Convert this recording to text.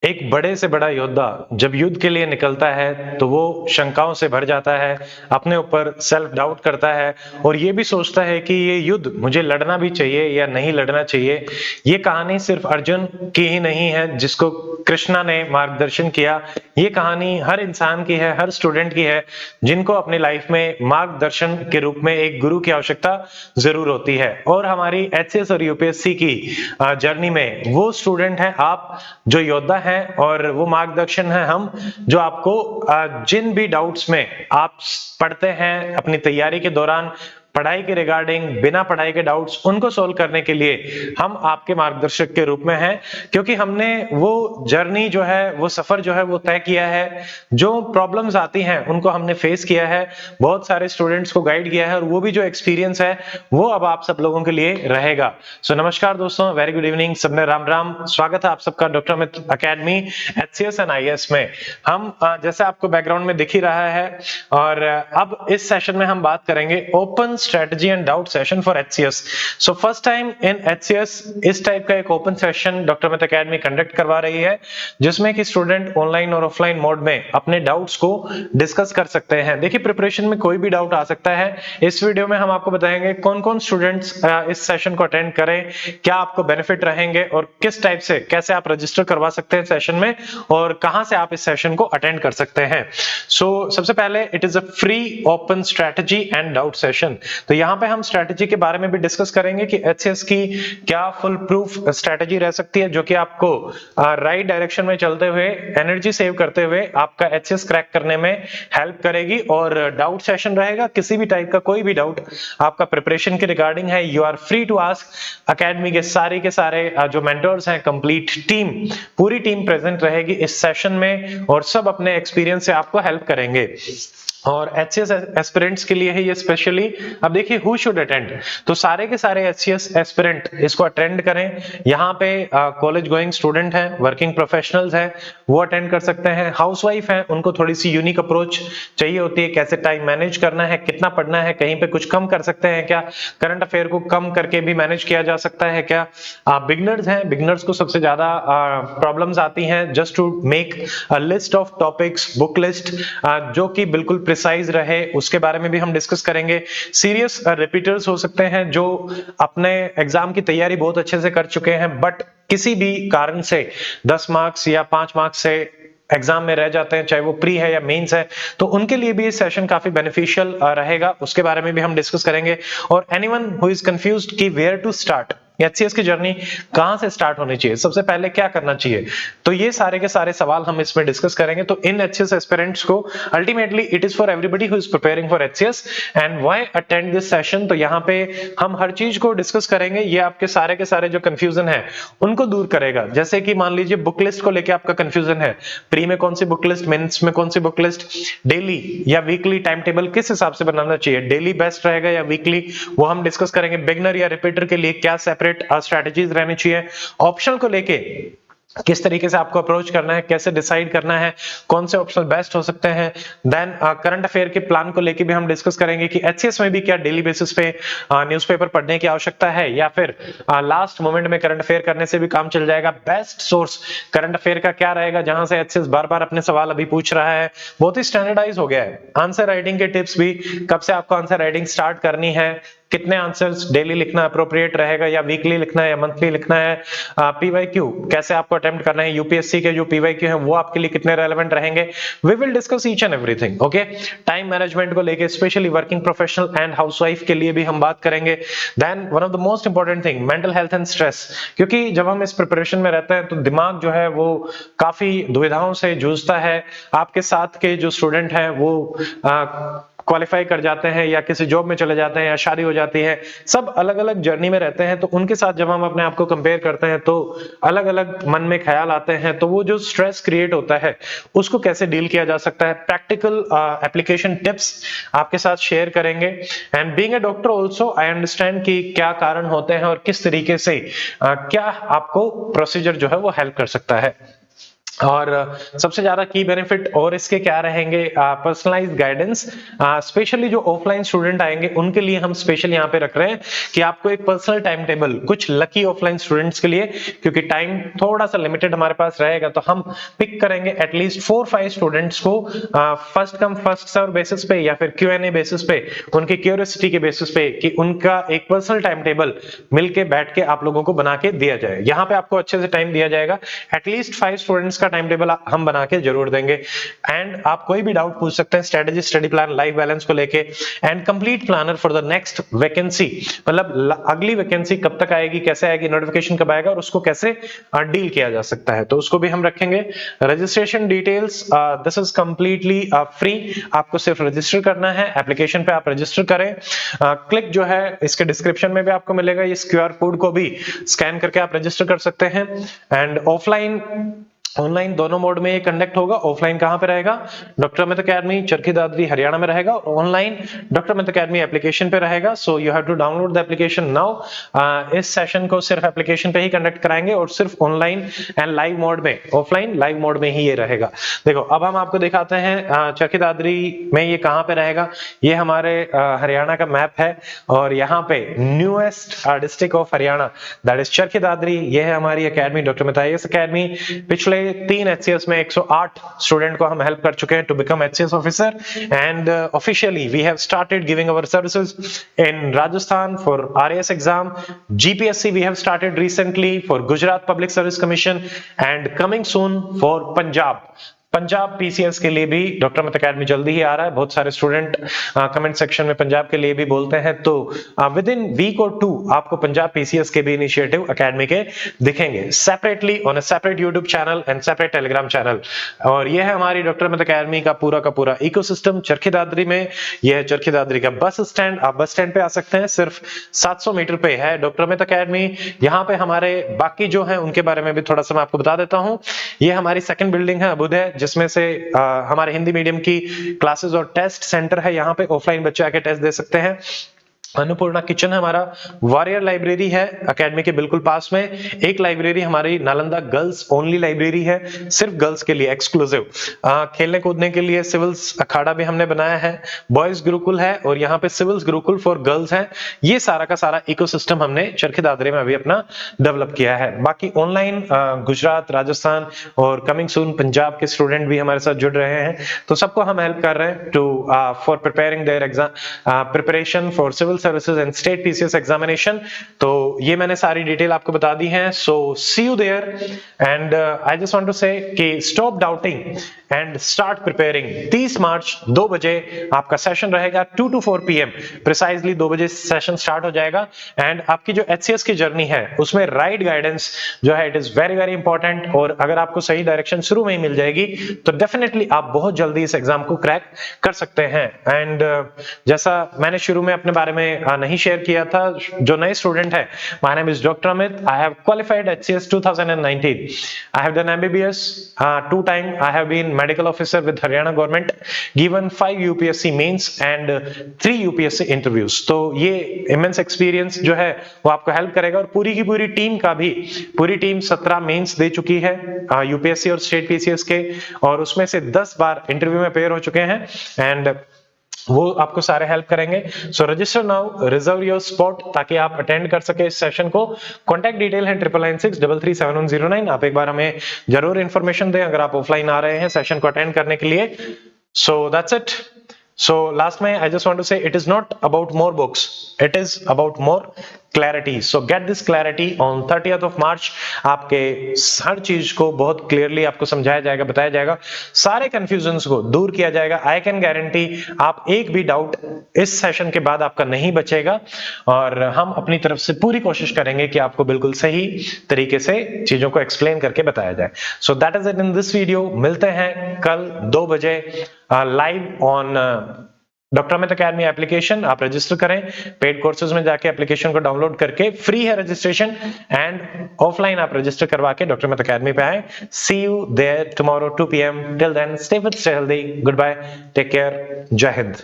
एक बड़े से बड़ा योद्धा जब युद्ध के लिए निकलता है तो वो शंकाओं से भर जाता है, अपने ऊपर सेल्फ डाउट करता है और ये भी सोचता है कि ये युद्ध मुझे लड़ना भी चाहिए या नहीं लड़ना चाहिए। ये कहानी सिर्फ अर्जुन की ही नहीं है जिसको कृष्णा ने मार्गदर्शन किया। ये कहानी हर इंसान की है, हर स्टूडेंट की है जिनको अपनी लाइफ में मार्गदर्शन के रूप में एक गुरु की आवश्यकता जरूर होती है। और हमारी एचसीएस और यूपीएससी की जर्नी में वो स्टूडेंट है आप जो योद्धा है और वो मार्गदर्शन है हम जो आपको जिन भी डाउट्स में आप पढ़ते हैं अपनी तैयारी के दौरान पढ़ाई के रिगार्डिंग बिना पढ़ाई के डाउट्स उनको सोल्व करने के लिए हम आपके मार्गदर्शक के रूप में हैं, क्योंकि हमने वो जर्नी जो है वो सफर जो है वो तय किया है। जो प्रॉब्लम्स आती हैं उनको हमने फेस किया है, बहुत सारे स्टूडेंट्स को गाइड किया है और वो भी जो एक्सपीरियंस है वो अब आप सब लोगों के लिए रहेगा। सो नमस्कार दोस्तों, वेरी गुड इवनिंग, सबने राम राम। स्वागत है आप सबका doctor Amit academy HCS and IAS में। हम जैसे आपको बैकग्राउंड में दिख ही रहा है और अब इस सेशन में हम बात करेंगे open strategy and doubt session for HCS. So first time in HCS इस टाइप का एक open session doctor Amit academy conduct करवा रही है जिसमें कि स्टूडेंट ऑनलाइन और ऑफलाइन मोड में अपने डाउट्स को डिस्कस कर सकते हैं। देखिए, प्रिपरेशन में कोई भी डाउट आ सकता है। इस वीडियो में हम आपको बताएंगे कौन कौन स्टूडेंट्स इस सेशन को अटेंड करें, क्या आपको बेनिफिट रहेंगे और किस टाइप से कैसे आप रजिस्टर करवा सकते हैं सेशन में और कहां से आप इस सेशन को अटेंड कर सकते हैं। सबसे पहले it is a free open strategy and doubt session. तो यहाँ पे हम स्ट्रेटजी के बारे में भी डिस्कस करेंगे कि एचसीएस की क्या फुल प्रूफ स्ट्रेटजी रह सकती है जो कि आपको राइट डायरेक्शन में चलते हुए एनर्जी सेव करते हुए आपका एचसीएस क्रैक करने में हेल्प करेगी। और डाउट सेशन रहेगा, किसी भी टाइप का कोई भी डाउट आपका प्रिपरेशन के रिगार्डिंग है, you are free to ask. Academy के सारे जो मेंटर्स हैं, कंप्लीट टीम, पूरी टीम प्रेजेंट रहेगी इस सेशन में और सब अपने एक्सपीरियंस से आपको हेल्प करेंगे। और एचसीएस एस्पिरेंट्स के लिए है ये स्पेशली। अब देखिए हु शुड अटेंड, तो सारे के सारे एचसीएस एस्पिरेंट इसको अटेंड करें। यहाँ पे कॉलेज गोइंग स्टूडेंट हैं, वर्किंग प्रोफेशनल्स हैं, वो अटेंड कर सकते हैं। हाउसवाइफ हैं, उनको थोड़ी सी यूनिक अप्रोच चाहिए होती है, कैसे टाइम मैनेज करना है, कितना पढ़ना है, कहीं पे कुछ कम कर सकते हैं क्या, करंट अफेयर को कम करके भी मैनेज किया जा सकता है क्या। बिगनर्स हैं, बिगनर्स को सबसे ज्यादा प्रॉब्लम्स आती हैं just to make a list of topics, book list जो कि बिल्कुल प्रिसाइज रहे, उसके बारे में भी हम डिस्कस करेंगे। सीरियस रिपीटर्स हो सकते हैं जो अपने एग्जाम की तैयारी बहुत अच्छे से कर चुके हैं बट किसी भी कारण से 10 मार्क्स या 5 मार्क्स से एग्जाम में रह जाते हैं, चाहे वो प्री है या मेंस है, तो उनके लिए भी ये सेशन काफी बेनिफिशियल रहेगा, उसके बारे में भी हम डिस्कस करेंगे। और एनीवन हु इज कंफ्यूज्ड कि वेयर टू स्टार्ट, एचसीएस की जर्नी कहां से स्टार्ट होनी चाहिए, सबसे पहले क्या करना चाहिए, तो ये सारे के सारे सवाल हम इसमें डिस्कस करेंगे। तो इन एचसीएस एस्पिरेंट्स को ultimately it is for everybody who is preparing for HCS and why attend this session. तो यहाँ पे हम हर चीज को डिस्कस करेंगे, ये आपके सारे के सारे जो कंफ्यूजन है उनको दूर करेगा। जैसे कि मान लीजिए बुक लिस्ट को लेकर आपका कंफ्यूजन है, प्री में कौन सी बुक लिस्ट, मेंस में कौन सी बुक लिस्ट, डेली या वीकली टाइम टेबल किस हिसाब से बनाना चाहिए, डेली बेस्ट रहेगा या वीकली, वो हम डिस्कस करेंगे। बिगनर या रिपीटर के लिए क्या सेपरेट स्ट्रेटजीज रहनी चाहिए, ऑप्शनल को लेके किस तरीके से आपको अप्रोच करना है, कैसे डिसाइड करना है, कौन से ऑप्शनल बेस्ट हो सकते हैं। देन करंट अफेयर के प्लान को लेके भी हम डिस्कस करेंगे कि एचसीएस में भी क्या डेली बेसिस पे न्यूज़पेपर पढ़ने की आवश्यकता है या फिर लास्ट मोमेंट में करंट अफेयर करने से भी काम चल जाएगा। बेस्ट सोर्स करंट अफेयर का क्या रहेगा जहां से एचसीएस बार बार अपने सवाल अभी पूछ रहा है, बहुत ही स्टैंडर्डाइज हो गया है। आंसर राइटिंग के टिप्स भी, कब से आपको आंसर राइटिंग स्टार्ट करनी है, कितने आंसर्स डेली लिखना अप्रोप्रिएट रहेगा या वीकली लिखना है या मंथली लिखना है, पीवाईक्यू कैसे आपको अटेम्प्ट करना है, यूपीएससी के जो पीवाईक्यू है वो आपके लिए कितने रेलेवेंट रहेंगे, we will discuss each and everything. Okay, time management को लेके specially working professional and housewife के लिए भी हम बात करेंगे। Then one of the most important thing, mental health and stress, क्योंकि जब हम इस प्रिपरेशन में रहते हैं तो दिमाग जो है वो काफी दुविधाओं से जूझता है। आपके साथ के जो स्टूडेंट हैं वो क्वालिफाई कर जाते हैं या किसी जॉब में चले जाते हैं या शादी हो जाती है, सब अलग अलग जर्नी में रहते हैं, तो उनके साथ जब हम अपने आप को कंपेयर करते हैं तो अलग अलग मन में ख्याल आते हैं, तो वो जो स्ट्रेस क्रिएट होता है उसको कैसे डील किया जा सकता है, प्रैक्टिकल एप्लीकेशन टिप्स आपके साथ शेयर करेंगे। And being a doctor also I understand कि क्या कारण होते हैं और किस तरीके से क्या आपको प्रोसीजर जो है वो हेल्प कर सकता है। और सबसे ज्यादा की बेनिफिट और इसके क्या रहेंगे, पर्सनलाइज्ड गाइडेंस। स्पेशली जो ऑफलाइन स्टूडेंट आएंगे उनके लिए हम स्पेशल यहाँ पे रख रहे हैं कि आपको एक पर्सनल टाइम टेबल, कुछ लकी ऑफलाइन स्टूडेंट्स के लिए, क्योंकि टाइम थोड़ा सा लिमिटेड हमारे पास रहेगा, तो हम पिक करेंगे एटलीस्ट 4-5 स्टूडेंट्स को first come first serve basis पे या फिर Q&A बेसिस पे, उनकी क्यूरियोसिटी के बेसिस पे, कि उनका एक पर्सनल टाइम टेबल मिलके बैठ के आप लोगों को बना के दिया जाए। यहाँ पे आपको अच्छे से टाइम दिया जाएगा, एटलीस्ट 5 स्टूडेंट्स का टाइम टेबल हम बना के जरूर देंगे। एंड आप कोई भी डाउट पूछ सकते हैं strategy, study plan, life balance को लेके, and complete planner for the next vacancy, मतलब अगली वैकेंसी कब तक आएगी, कैसे आएगी, नोटिफिकेशन कब आएगा और उसको कैसे डील किया जा सकता है, तो उसको भी हम रखेंगे। Registration details, this is completely free, आपको सिर्फ रजिस्टर करना है, एप्लीकेशन पे आप रजिस्टर करें। क्लिक जो है इसके डिस्क्रिप्शन में भी आपको मिलेगा, इस QR कोड को भी स्कैन करके आप रजिस्टर कर सकते हैं। एंड ऑफलाइन ऑनलाइन दोनों मोड में ये कंडक्ट होगा। ऑफलाइन कहां पे रहेगा, डॉक्टर अमित अकेडमी चरखी दादरी हरियाणा में रहेगा। Online doctor Amit academy application पे रहेगा। So you have to download the application now. इस सेशन को सिर्फ एप्लीकेशन पे ही कंडक्ट कराएंगे और सिर्फ ऑनलाइन एंड लाइव मोड में, ऑफलाइन लाइव मोड में ही ये रहेगा। देखो अब हम आपको दिखाते हैं चरखी दादरी में ये कहां पे रहेगा। ये हमारे हरियाणा का मैप है और यहाँ पे newest district of Haryana that is Charkhi Dadri, ये है हमारी academy doctor Amit IAS academy. पिछले 3 HCS में 108 स्टूडेंट को हम हेल्प कर चुके हैं to become HCS officer, and officially we have started giving our services in Rajasthan for RAS exam, GPSC we have started recently for Gujarat Public Service Commission and coming soon for Punjab PCS के लिए भी doctor Amit academy जल्दी ही आ रहा है। बहुत सारे student comment section में पंजाब के लिए भी बोलते हैं, तो विद इन वीक और 2 आपको पंजाब PCS के भी इनिशिएटिव अकेडमी के दिखेंगे separately on a separate YouTube channel and separate Telegram channel. और यह है हमारी डॉक्टर अमित अकेडमी का पूरा इकोसिस्टम चरखी दादरी में। यह है चरखी दादरी का बस स्टैंड, आप बस स्टैंड पे आ सकते हैं, सिर्फ 700 मीटर पे है डॉक्टर अमित अकेडमी। यहाँ पे हमारे बाकी जो है उनके बारे में भी थोड़ा सा मैं आपको बता देता हूँ। ये हमारी सेकंड बिल्डिंग है अभुदय, जिसमें से हमारे हिंदी मीडियम की क्लासेस और टेस्ट सेंटर है। यहाँ पे ऑफलाइन बच्चे आके टेस्ट दे सकते हैं। अन्नपूर्णा किचन हमारा, वॉरियर लाइब्रेरी है एकेडमी के बिल्कुल पास में। एक लाइब्रेरी हमारी नालंदा गर्ल्स ओनली लाइब्रेरी है, सिर्फ गर्ल्स के लिए एक्सक्लूसिव। खेलने कूदने के लिए सिविल्स अखाड़ा भी हमने बनाया है। बॉयज गुरुकुल है और यहाँ पे सिविल्स गुरुकुल फॉर गर्ल्स है। ये सारा का सारा इकोसिस्टम हमने चरखी दादरी में अभी अपना डेवलप किया है। बाकी ऑनलाइन गुजरात, राजस्थान और कमिंग सून पंजाब के स्टूडेंट भी हमारे साथ जुड़ रहे हैं, तो सबको हम हेल्प कर रहे हैं to for preparing their exam preparation for civil services and state PCS examination. तो ये मैंने सारी डिटेल आपको बता दी है। So see you there and I just want to say कि stop doubting and start preparing. 30 मार्च 2 बजे आपका सेशन रहेगा, 2 to 4 PM प्रिसाइजली 2 बजे सेशन स्टार्ट हो जाएगा। एंड आपकी जो HCS की जर्नी है उसमें राइट गाइडेंस जो है इट इज वेरी इंपॉर्टेंट, और अगर आपको सही डायरेक्शन शुरू में ही मिल जाएगी तो डेफिनेटली आप बहुत जल्दी इस एग्जाम को क्रैक कर सकते हैं। एंड जैसा मैंने शुरू में अपने बारे में नहीं शेयर किया था, जो नए स्टूडेंट है, my name is doctor Amit, I have qualified HCS 2019, I have done MBBS 2 time, I have been medical officer with Haryana government, given 5 UPSC mains and 3 UPSC interviews. तो ये इमेंस एक्सपीरियंस जो है वो आपको हेल्प करेगा। और पूरी की पूरी टीम का भी, पूरी टीम 17 मेंस दे चुकी है UPSC और स्टेट PCS के, और उसमें से 10 बार इंटरव्यू में अपेयर हो चुके हैं, एंड वो आपको सारे हेल्प करेंगे। So register now, reserve your spot, ताकि आप अटेंड कर सके इस सेशन को। कॉन्टैक्ट डिटेल है 9996337109। आप एक बार हमें जरूर इंफॉर्मेशन दें अगर आप ऑफलाइन आ रहे हैं सेशन को अटेंड करने के लिए। So that's it. So last में I just want to say it is not about more books, it is about more clarity. So get this clarity on 30th of March. आपके हर चीज को बहुत clearly आपको समझाया जाएगा, बताया जाएगा, सारे कंफ्यूजन्स को दूर किया जाएगा। आई कैन गारंटी आप एक भी डाउट इस सेशन के बाद आपका नहीं बचेगा, और हम अपनी तरफ से पूरी कोशिश करेंगे कि आपको बिल्कुल सही तरीके से चीजों को एक्सप्लेन करके बताया जाए। So that is it in this video. मिलते हैं कल 2 बजे live on doctor Amit academy application. आप रजिस्टर करें, पेड कोर्सेज में जाके एप्लीकेशन को डाउनलोड करके, फ्री है रजिस्ट्रेशन, एंड ऑफलाइन आप रजिस्टर करवा के डॉक्टर अमित अकेडमी पे आए। See you there tomorrow 2 PM। Till then stay fit, stay healthy, good bye, take care, जय हिंद।